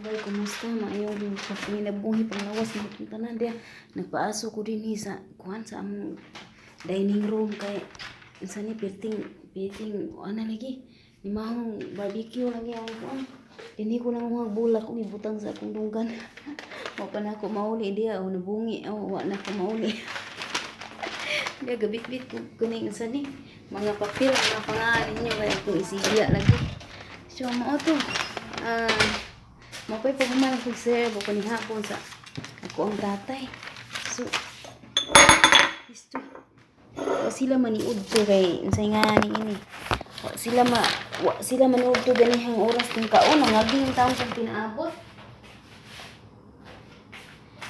Bay, kumusta? Maayong pinabuhi panglawas mo itong tanan dia. Nagpaaso ko din sa kuhan sa among dining room kay sa ni piting ano lagi. Ni mahong barbecue lagi ang kuhan. Dini ko nang mga bulak ko ibutang sa akong dunggan. Wa pa na ako mauli dia o nabungi o wa na ako mauli. Dia gabit-bit ko kuning sa ni mga papel mga pangalan niyo kay ko isigya lagi. So mo to. Mapay pagmaman ko sir, buko ni hapon sa ako ang tatay. So, isto. Sila maniud to kay unsay nga ni ini. Wa sila maniud to ganihang oras kung kaon nangaging taon kung pinaabot.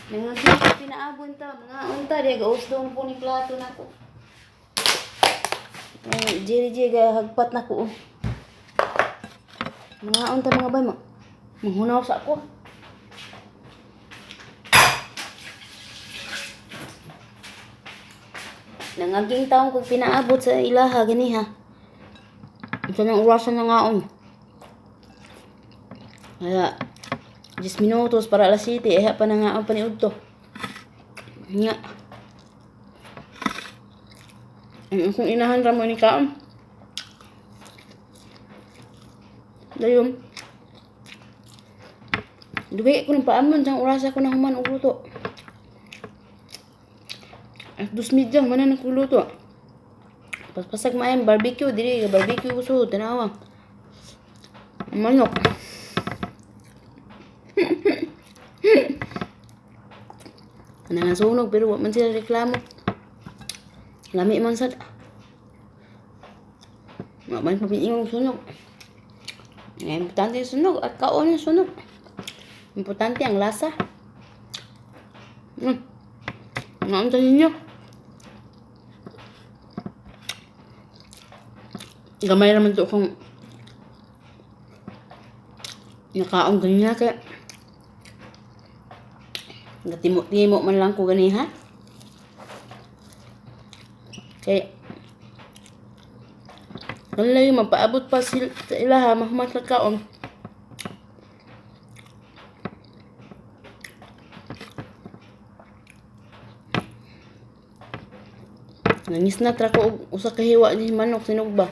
Nangaging kung pinaabot ta mga unta dia gausdong po ni plato nako. Jiri ga hagpat nako. Mga unta mga bay manghunaw sa ako. Nangaging taong kung pinaabot sa ilaha gani ha. Ito nang orasan na ngaon. Kaya 10 minutos para alas 7 pa na ngaon paniud to. Nga. Kung inahan ra mo ni kaon. Dayon. Dugay ko ng paamon sang oras ako na human og luto. At 2:30 man na nagluto. Paspasag maayong barbecue diri barbecue gusto tanawa. Manok. Nanasunog pero wa man sila reklamo. Lami man sad. Wa man papiingong sunog. Importante yung sunog at kaon yung sunog. Importante ang lasa. Naunta ninyo. Gamay naman ito kung nakaong ganyan kaya natimo-timo man lang ko ganiha. Kaya walay mapaabot pa sila sa ilaha mahumat kaon. Nangis na tra ko usa ka hiwa ni manok sinugba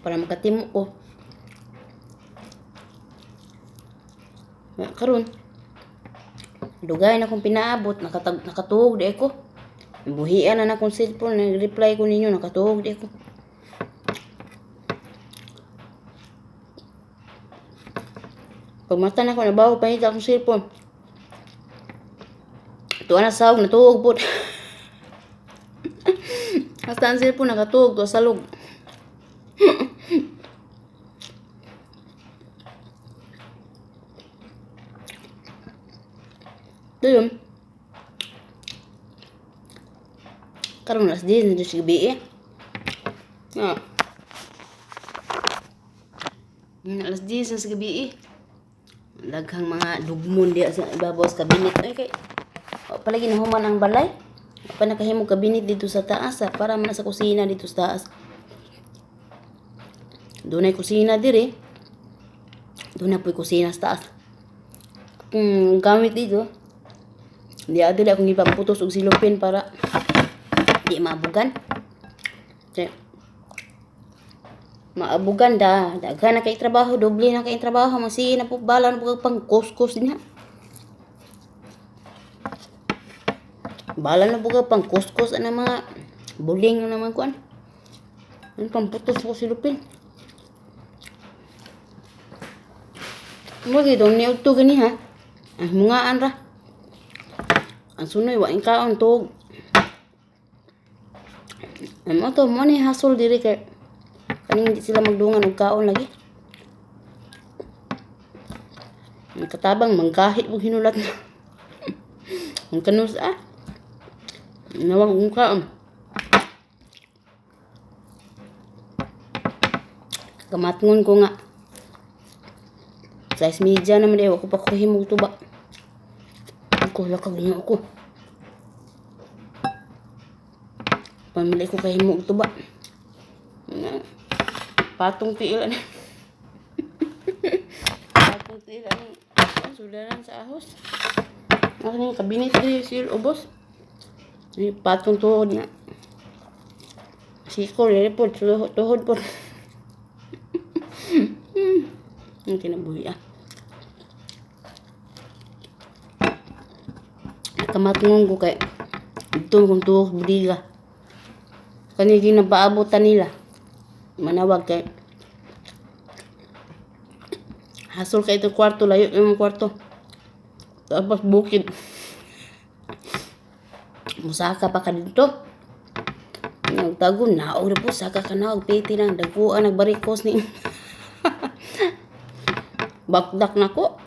para makatimo ko. Karon dugay na kong pinaabot nakatuog di ako. Buhian na akong cellphone nag-reply ko ninyo nakatuog di ako. Pagmata na ko nabaho panita akong cellphone. Tuwa na sawag natuog po. Hasta ang cellphone nakatuog to salog. Doon. Karon alas 10 na sa gabi eh. Alas 10 na sa gabi eh. Daghang mga dugmon diya sa ibabaw sa kabinet. Ay kay palagi na human ang balay. Pa nakahimog kabinet dito sa taas para man sa kusina dito sa taas. Doon ay kusina diri. Doon na po'y kusina sa taas. Kung gamit dito, di adili akong ipamputos og silupin para di maabugan. Kaya maabugan daghan na kay trabaho, doble na kay trabaho, masige na po bala na po pang kuskus niya. Bala na buga pang kuskus ana mga buling na naman kuan. Ang pamputos ko silupin. Mo gidong ni udto gani ha. Ang mungaan ra. Ang sunoy wa kaon tog. Amo to mo ni hasol diri kay kaning di sila magdungan og kaon lagi. Ang katabang manggahit og hinulat na. Ang kanus nawag kong kaon. Kamatngon ko nga. Size media naman dayo ako pa ko himog tuba. Ako lakag niyo ako. Pamili ko kay himog tuba. Patong tiil. Patong tiil. nila ni sudaran sa ahos. Ako ni kabinet di sil ubos. Ni patong tuhod na. Sikor yun po, tuhod po. Ang kinabuhi Kamatngon ko kay ito kung tuhod budiga. Kaniging napaabutan nila. Manawag kay hasol kay itong kwarto, layo yung kwarto. Tapos bukid. Musaka pa ka dito. Nagtago, naog na po, saka ka naog, piti lang, daguan, nagbarikos ni. Bakdak na ko.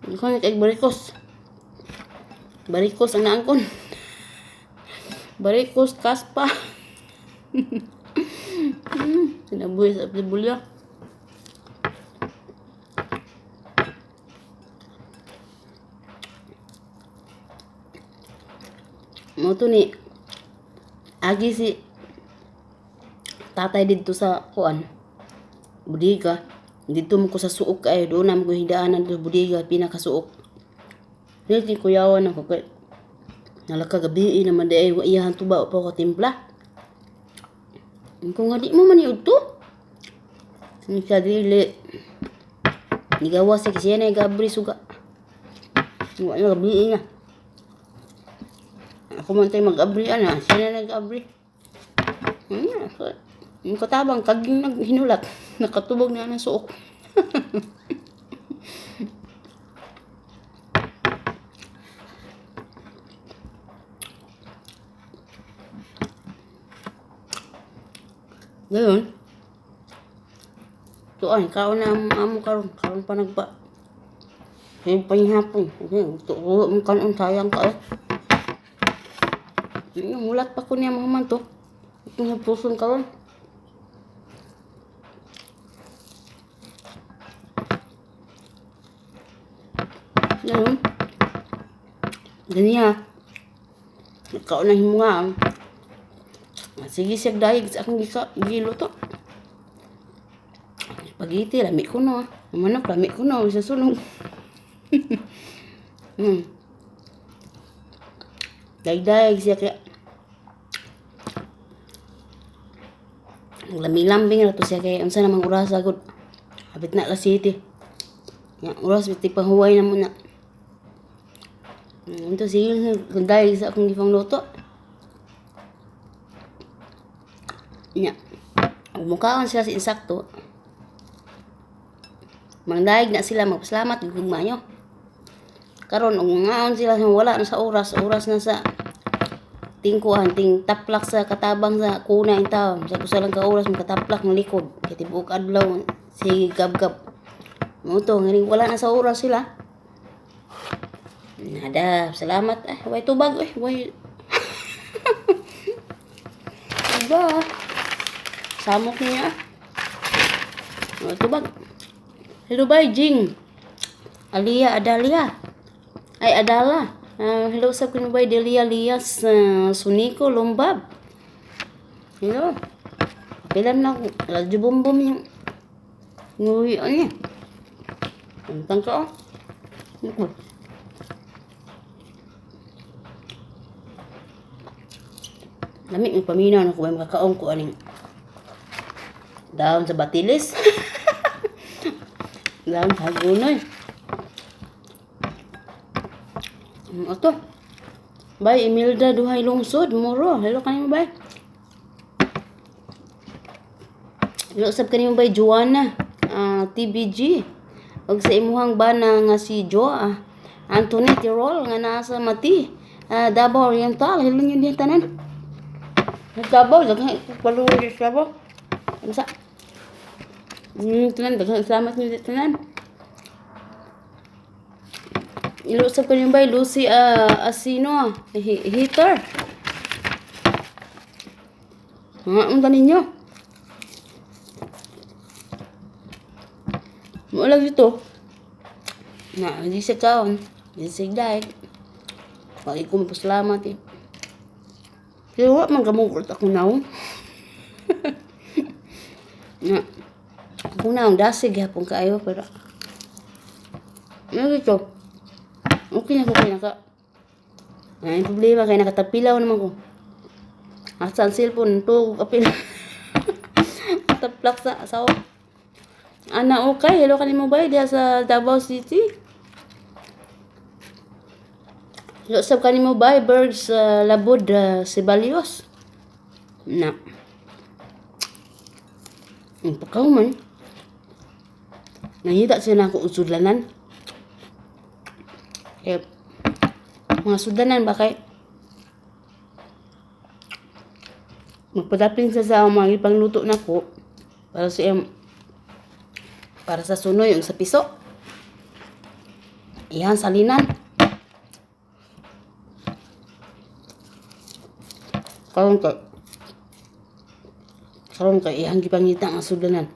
Hindi ko nagbarikos. Barikos ang naangkon. Barikos, kaspa. Sinabuhi sa bulya. Mo to ni agi si tatay dito sa kuan budiga dito mo ko sa suok kay doon na mo hidaanan do budiga pinakasuok dito kuyawan ako kay nalaka gabi naman day wa iyahan tuba pa ko timpla kung nga di mo man iudto ni sa dili nigawa sa kisya na gabri suga wa na gabi nga ako man tayo mag-abri, siya na nag-abri. Yung katabang, kaging naghinulat. Nakatubog na ng suok. Ngayon, tuan, kaon na amo karon pa nagba. Yung panyhapon. Tuwa mong kanon, sayang ka mulat pa ko niya mga man to. Itong puson karon. Yan. Ganiya. Nagkaon na himungaan. Sige siya dahig sa akong gilo to. Spaghetti, lami ko no. Manok, lami ko no. Sa sunog. Dahig siya kaya. Lami-lambing na to siya kaya. Unsa namang oras agad. Habit na la city. Yan, oras biti panghuway na muna. Ito sige dahig sa akong gipang luto. Yan. Umukaon sila sa insakto. Mangdaig na sila magpasalamat gugma nyo. Karon ngaon sila wala na sa oras na sa tingkuan ting taplak sa katabang sa kuna in taon sa kusalang ka oras makataplak ng likod kay tibuok adlaw si gab-gab mo to ngani wala na sa oras sila nada salamat way tubag way ba samok niya tubag hello bye Jing Alia Adalia ay Adala. Hello sa kun bay Delia Lias Suniko Lombab. Hello. Pilan na radyo bumbum yung nguwi niya. Tantang ka oh. Lamig ng paminaw na ko ay makakaong ko aning daon sa batilis. Daon sa hagunoy. Ito. Bay, Imelda Duhay Lungsod, Moro. Hello kanimo bay. Hello sab kanimo bay Joanna, TBG. Og sa imuhang bana nga si Joa, Anthony Tirol nga nasa Mati, Davao Oriental. Hello niyo din tanan. Davao, daghang paluwi sa Davao. Unsa? Tanan daghang salamat niyo tanan. Ilusap ko yung bay, Lucy Asino, heater. Ang ninyo. Mula dito. Hindi siya kaon. Hindi siya daig. Pagi ko mapasalamat eh. Kaya wala man kamukot ako na. Ako na ang dasig hapon kaayo pero ano dito? Okay na ko kaya ay problema kaya nakatapilaw naman ko. Asa ang cellphone to kapil. Taplak sa asawa. Ana okay, hello kanimo ba diha sa Davao City? Hello sab kanimo ba birds labod Sibalios? Na. Ang pakaw man. Nangita siya na ako usudlanan. Eh, mga sudanan ba kay magpadapin sa mga ipangluto na ko para sa sunoy yung sa piso. Iyan salinan. Karon kay iyang gipangita ang sudanan.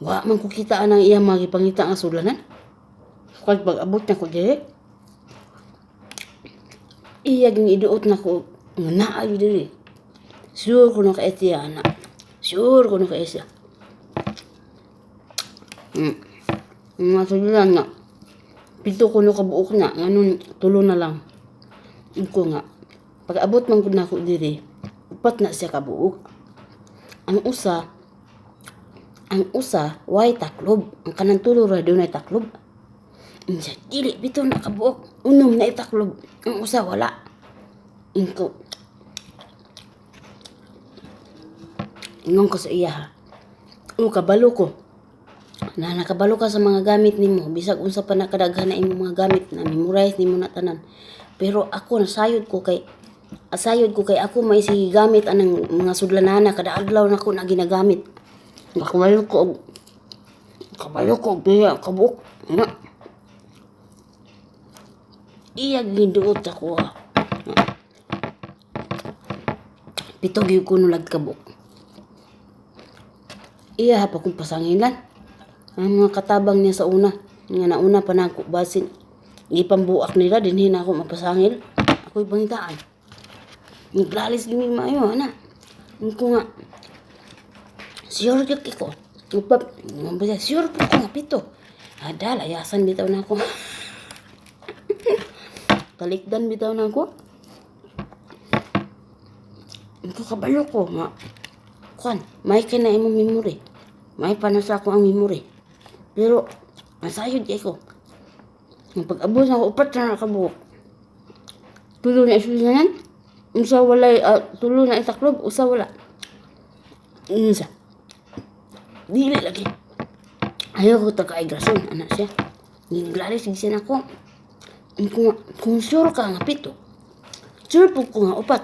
Wa man ko kita ang iyang mga gipangita ang sudanan. Kag pag-abot na ko diri. Iyag ni iduot na ko nga naayo diri. Sure ko na kay siya ana. Sure ko na kay siya. Mga sudanan nga. Pito ko no kabuok na nganon tulo na lang. Ko nga pag-abot man gud nako diri, upat na siya kabuok. Ang usa way taklob, ang kanang tulo ra dunay taklob. Siya dili bitaw na kabuok, unom na itaklob, ang usa wala. Ingon ko sa iya ha. Kabalo ko. Na nakabalo ka sa mga gamit nimo, bisag unsa pa nakadaghan na imong mga gamit na memorize nimo na tanan. Pero ako asayod ko kay ako may sige gamit anang mga sudlanana kada adlaw nako na ginagamit. Kabalo ko biya kabuok. Iya ginduot ako. Pito gyud ko nulag kabuk. Iya pa kong pasangilan. Ang mga katabang niya sa una, nga nauna pa na ako basin. Ipambuak nila dinhi na ako mapasangil. Ako'y bangitaan. Naglalis gini maayo ana. Ko nga sure gyud ko. Upap, sure ko nga pito. Ada layasan bitaw na ako. Talikdan bitaw na ako. Kabalo ko nga. May kina imong memory. May panasa ko ang memory. Pero, masayod ko. Pag-abot na ako, upat na nakabuok. Tulo na isulinan. Usa wala, tulo na itaklob, usa wala. Unsa. Dili lagi. Ayaw ko tagaigrason, anak siya. Ninglalis siya na ko. Kung sure ka nga pito, sure po ko nga upat.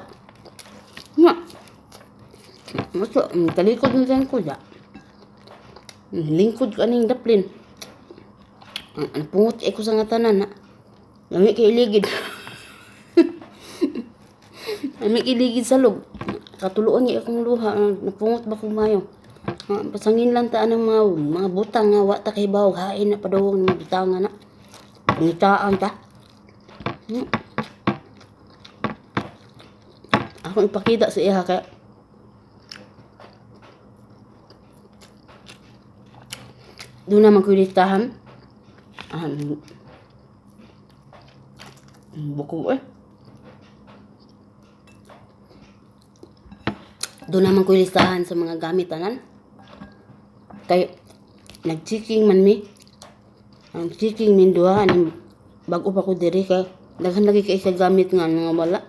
Nga. Maso, talikod na dyan ko da. Lingkod ka ning daplin. Pungot ko sa nga tanan na. Lami kay iligid. Lami kay iligid sa loob. Katuluan niya akong luha. Napungot ba kong mayo. Pasangin lang taan ng mga butang nga wata kay bawag hain na padawang ng mga butang nga na. Pangitaan ta. Ako ipakita sa iya kaya doon naman ko ilitahan. Buko doon naman ko ilistahan sa mga gamit tanan. Kay nag-checking man mi. Ang checking min duha aning bago pa ko diri kay daghan lagi kay sa gamit nga wala.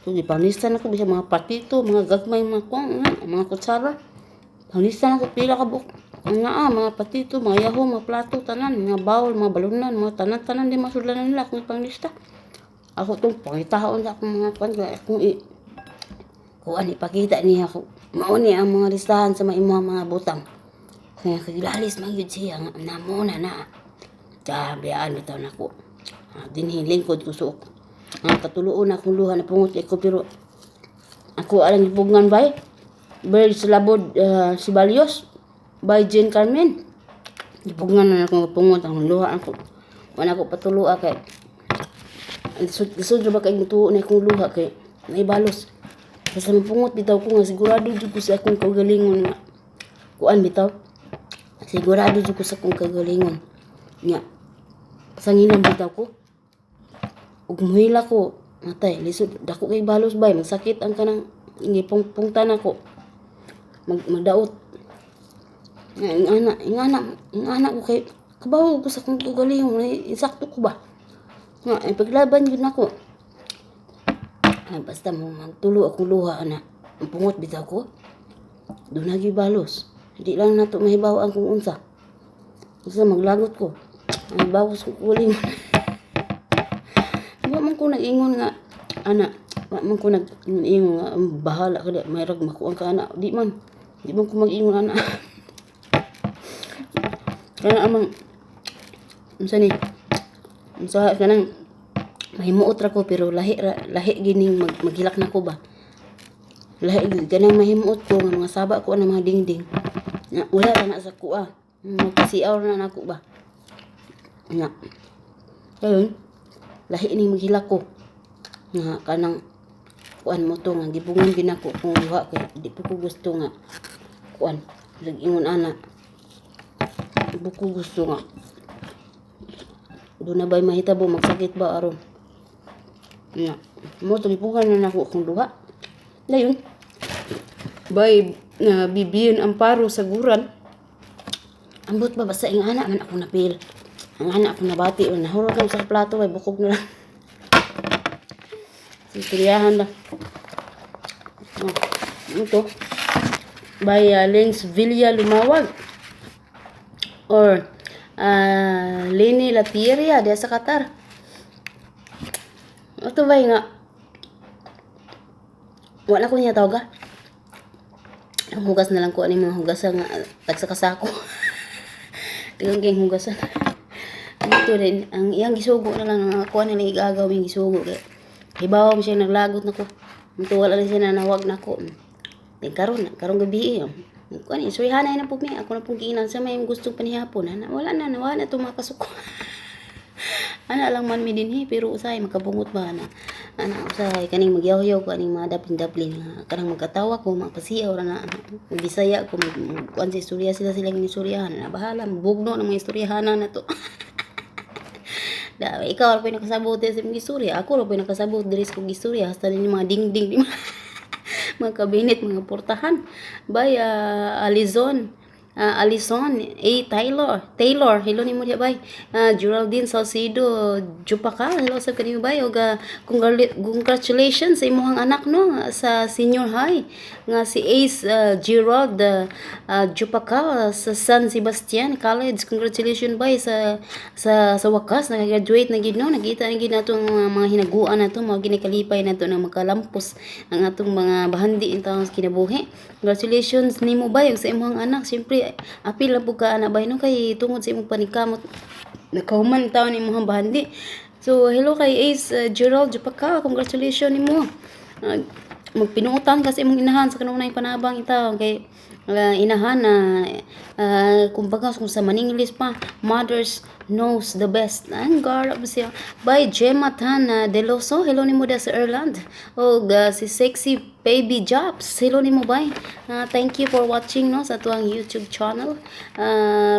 So gipanlista na ko bisa mga patito, mga gagmay mga kutsara. Panlista na ko pila ka buk. Mga patito, mga yaho, mga plato, tanan, mga bawol, mga balunan, mga tanan-tanan di masudlanan nila kung ipanglista. Ako itong pangitahaon sa akong mga kung ipakita niya ako. Mauni ang mga listahan sa mga butang. Kaya kagilalis magyud siya nga namuna na. Kabiyaan bitaw na ko. Dinhi lingkod ko suok. Katuluon akong luha na pungot ko pero ako alang ipugngan bay. Birds labod Sibalios by Jane Carmen. Ipugngan na akong pungot ang luha ako. Wala ko patulua kay Isod ba kay tuo na akong luha kay naibalos. Basta mapungot bitaw ko nga sigurado jud ko sa akong kaugalingon nga kuan bitaw. Sigurado jud ko sa kong kagalingon. Nya. Sanginan bitaw ko. Ug muhila ko. Matay, lisod dako kay balos bay, magsakit ang kanang gipungpungtan ako. Magdaot. Ingana ko kay kabaw ko sa kong kagalingon, insakto ko ba? Nga, paglaban yun ako. Ay, basta mo magtulo akong luha na. Ang pungot bitaw ko. Doon lagi balos. Hindi lang nato mahibaw ang kung unsa. Basta maglagot ko. Ang bawas ko kuling. Wa man ko nag-ingon nga, ana. Wa man ko nag-ingon nga, bahala ka di. Mayrag makuang ka, ana. Di man ko mag-ingon, ana. Kaya amang, unsa ni? Unsa ka nang, mahimuot ra ko pero lahi gining maghilak na ko ba. Lahi ganang mahimuot ko nga mga saba ko na mga dingding. Na wala na sa kuha. Magkasiaw na nako ba. Nya. Ayun. Lahi ning maghilak ko. Nga kanang kuan mo to nga gibungon ginako kung duha kay di po ko gusto nga kuan lag-ingon ana. Di po ko gusto nga. Doon na ba'y mahitabo magsakit ba aron. Nya. Mo to gipugan na nako kung duha. Dayon. Bay bibiyon ang paro sa guran. Ambot ba basta ing ana man ako napil. Ang anak ko nabati o nahurog lang sa plato ay bukog na lang. Sisiriyahan lang. Ito. By Lens Villa Lumawag. Or Leni Latiria diya sa Qatar. Ito ba nga? Wala ko niya tawag. Ang hugas na lang ko. Ano yung mga hugasan nga tagsakasako. Tigang kayong hugasan. Ito rin, ang iyang gisugo na lang, kuha na lang igagaw yung gisugo. Hibaw mo siya naglagot na ko. Ito wala lang siya nanawag na ko. Karon gabi eh. Kuha na, isurihanay na po niya. Ako na pong kiinan sa may gustong panihapon. Wala na ito makasok ko. Ana lang man mi dinhi pero usay makabungot ba na. Ana usay kaning magyaw-yaw ko aning mga daplin kanang magkatawa ko mapasiyaw ra na Bisaya ko kuan sa istorya silang inistoryahan na bahala bugno ng mga istoryahanan na to. Da ikaw ra pa nakasabot sa mga istorya, ako ra pa nakasabot diri sa kong istorya hasta ni mga dingding di mga kabinet mga portahan bay Alison A. Taylor, hello ni mo diya bay. Geraldine Salcido Jupaka, hello sa kanimo bay. Og congratulations sa imong anak no sa senior high nga si Ace Gerald Jupaka sa San Sebastian College. Congratulations bay sa wakas naka-graduate na gid no. Nakita na gid natong mga hinaguan nato mao ginikalipay nato na makalampos ang atong mga bahandi in taong kinabuhi. Congratulations nimo bay sa imong anak. Siyempre apil lang po ka anak bay no kay tungod sa imong panikamot nakahuman taon ni imong bahandi. So hello kay Ace Gerald Jupaka, congratulations nimo. Magpinuutan kasi imong inahan sa kanunay panabang itaw kay inahan na kumbaga kung sa maninglis pa mothers knows the best. Ang garap siya by Gemma Tan Deloso, hello nimo da sa Ireland. Og si Sexy Baby Jobs, hello nimo bay. Thank you for watching no sa tuang YouTube channel.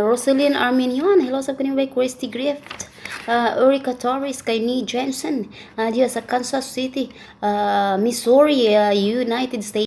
Rosalyn Arminion, hello sa kanimo bay. Christy Grift, Erika Torres, kay Nee Jensen diya sa Kansas City, Missouri, United States.